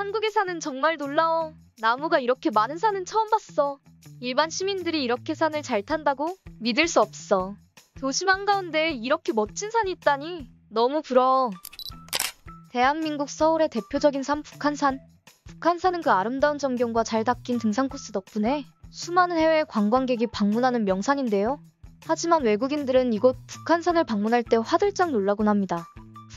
한국의 산은 정말 놀라워. 나무가 이렇게 많은 산은 처음 봤어. 일반 시민들이 이렇게 산을 잘 탄다고? 믿을 수 없어. 도심 한가운데 이렇게 멋진 산이 있다니 너무 부러워. 대한민국 서울의 대표적인 산 북한산. 북한산은 그 아름다운 전경과 잘 닦인 등산 코스 덕분에 수많은 해외 관광객이 방문하는 명산인데요. 하지만 외국인들은 이곳 북한산을 방문할 때 화들짝 놀라곤 합니다.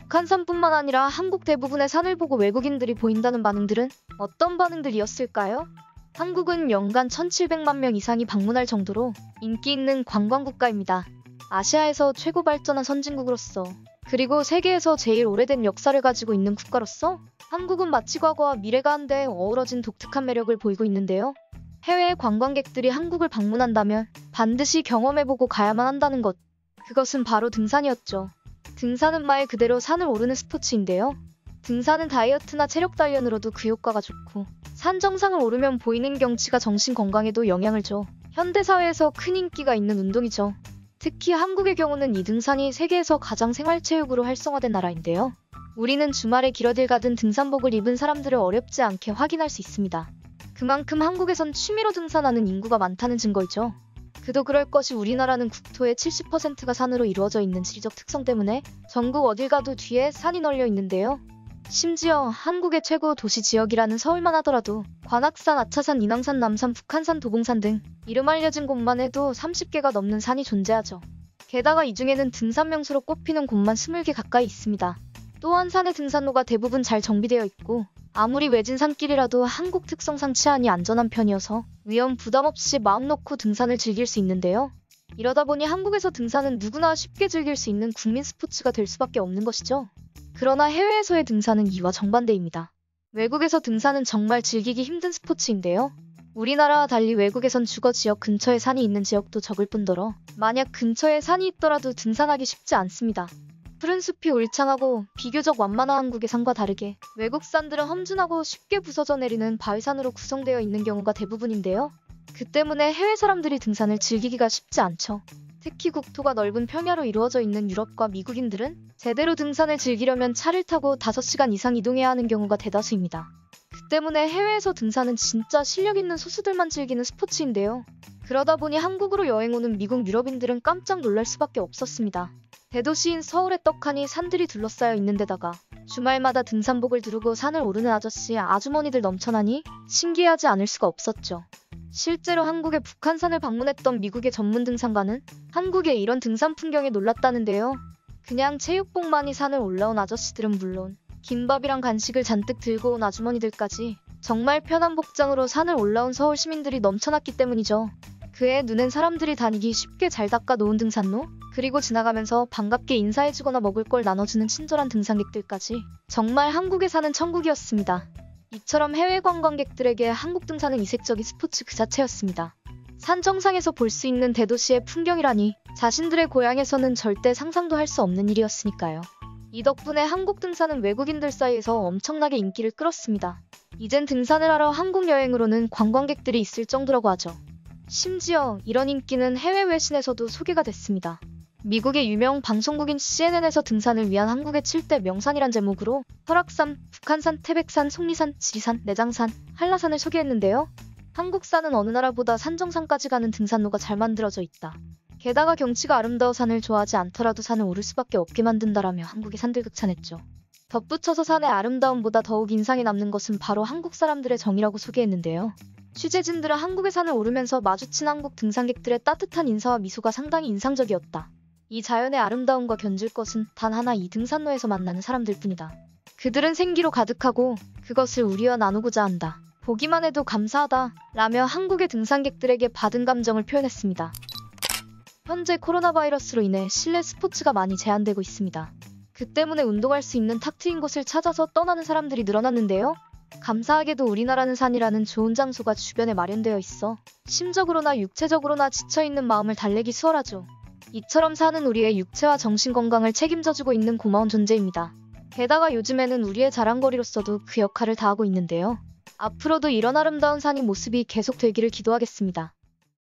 북한산뿐만 아니라 한국 대부분의 산을 보고 외국인들이 보인다는 반응들은 어떤 반응들이었을까요? 한국은 연간 1700만 명 이상이 방문할 정도로 인기 있는 관광국가입니다. 아시아에서 최고 발전한 선진국으로서 그리고 세계에서 제일 오래된 역사를 가지고 있는 국가로서 한국은 마치 과거와 미래가 한데 어우러진 독특한 매력을 보이고 있는데요. 해외 관광객들이 한국을 방문한다면 반드시 경험해보고 가야만 한다는 것. 그것은 바로 등산이었죠. 등산은 말 그대로 산을 오르는 스포츠인데요. 등산은 다이어트나 체력 단련으로도 그 효과가 좋고 산 정상을 오르면 보이는 경치가 정신 건강에도 영향을 줘 현대사회에서 큰 인기가 있는 운동이죠. 특히 한국의 경우는 이 등산이 세계에서 가장 생활체육으로 활성화된 나라인데요. 우리는 주말에 길어들 가든 등산복을 입은 사람들을 어렵지 않게 확인할 수 있습니다. 그만큼 한국에선 취미로 등산하는 인구가 많다는 증거이죠. 그도 그럴 것이 우리나라는 국토의 70%가 산으로 이루어져 있는 지리적 특성 때문에 전국 어딜 가도 뒤에 산이 널려 있는데요. 심지어 한국의 최고 도시 지역이라는 서울만 하더라도 관악산, 아차산, 인왕산, 남산, 북한산, 도봉산 등 이름 알려진 곳만 해도 30개가 넘는 산이 존재하죠. 게다가 이 중에는 등산 명소로 꼽히는 곳만 20개 가까이 있습니다. 또한 산의 등산로가 대부분 잘 정비되어 있고 아무리 외진 산길이라도 한국 특성상 치안이 안전한 편이어서 위험 부담 없이 마음 놓고 등산을 즐길 수 있는데요. 이러다 보니 한국에서 등산은 누구나 쉽게 즐길 수 있는 국민 스포츠가 될 수밖에 없는 것이죠. 그러나 해외에서의 등산은 이와 정반대입니다. 외국에서 등산은 정말 즐기기 힘든 스포츠인데요. 우리나라와 달리 외국에선 주거 지역 근처에 산이 있는 지역도 적을 뿐더러 만약 근처에 산이 있더라도 등산하기 쉽지 않습니다. 푸른 숲이 울창하고 비교적 완만한 한국의 산과 다르게 외국 산들은 험준하고 쉽게 부서져 내리는 바위산으로 구성되어 있는 경우가 대부분인데요. 그 때문에 해외 사람들이 등산을 즐기기가 쉽지 않죠. 특히 국토가 넓은 평야로 이루어져 있는 유럽과 미국인들은 제대로 등산을 즐기려면 차를 타고 5시간 이상 이동해야 하는 경우가 대다수입니다. 그 때문에 해외에서 등산은 진짜 실력 있는 소수들만 즐기는 스포츠인데요. 그러다 보니 한국으로 여행 오는 미국 유럽인들은 깜짝 놀랄 수밖에 없었습니다. 대도시인 서울의 떡하니 산들이 둘러싸여 있는 데다가 주말마다 등산복을 두르고 산을 오르는 아저씨, 아주머니들 넘쳐나니 신기하지 않을 수가 없었죠. 실제로 한국의 북한산을 방문했던 미국의 전문 등산가는 한국의 이런 등산 풍경에 놀랐다는데요. 그냥 체육복만이 산을 올라온 아저씨들은 물론 김밥이랑 간식을 잔뜩 들고 온 아주머니들까지 정말 편한 복장으로 산을 올라온 서울 시민들이 넘쳐났기 때문이죠. 그의 눈엔 사람들이 다니기 쉽게 잘 닦아놓은 등산로, 그리고 지나가면서 반갑게 인사해주거나 먹을 걸 나눠주는 친절한 등산객들까지 정말 한국에 사는 천국이었습니다. 이처럼 해외 관광객들에게 한국 등산은 이색적인 스포츠 그 자체였습니다. 산 정상에서 볼 수 있는 대도시의 풍경이라니 자신들의 고향에서는 절대 상상도 할 수 없는 일이었으니까요. 이 덕분에 한국 등산은 외국인들 사이에서 엄청나게 인기를 끌었습니다. 이젠 등산을 하러 한국 여행으로는 관광객들이 있을 정도라고 하죠. 심지어 이런 인기는 해외 외신에서도 소개가 됐습니다. 미국의 유명 방송국인 CNN에서 등산을 위한 한국의 7대 명산이란 제목으로 설악산, 북한산, 태백산, 속리산, 지리산, 내장산, 한라산을 소개했는데요. 한국산은 어느 나라보다 산정상까지 가는 등산로가 잘 만들어져 있다. 게다가 경치가 아름다워 산을 좋아하지 않더라도 산을 오를 수밖에 없게 만든다라며 한국의 산들 극찬했죠. 덧붙여서 산의 아름다움보다 더욱 인상에 남는 것은 바로 한국 사람들의 정이라고 소개했는데요. 취재진들은 한국의 산을 오르면서 마주친 한국 등산객들의 따뜻한 인사와 미소가 상당히 인상적이었다. 이 자연의 아름다움과 견줄 것은 단 하나, 이 등산로에서 만나는 사람들 뿐이다. 그들은 생기로 가득하고 그것을 우리와 나누고자 한다. 보기만 해도 감사하다 라며 한국의 등산객들에게 받은 감정을 표현했습니다. 현재 코로나 바이러스로 인해 실내 스포츠가 많이 제한되고 있습니다. 그 때문에 운동할 수 있는 탁 트인 곳을 찾아서 떠나는 사람들이 늘어났는데요. 감사하게도 우리나라는 산이라는 좋은 장소가 주변에 마련되어 있어 심적으로나 육체적으로나 지쳐있는 마음을 달래기 수월하죠. 이처럼 산은 우리의 육체와 정신 건강을 책임져주고 있는 고마운 존재입니다. 게다가 요즘에는 우리의 자랑거리로서도 그 역할을 다하고 있는데요. 앞으로도 이런 아름다운 산의 모습이 계속되기를 기도하겠습니다.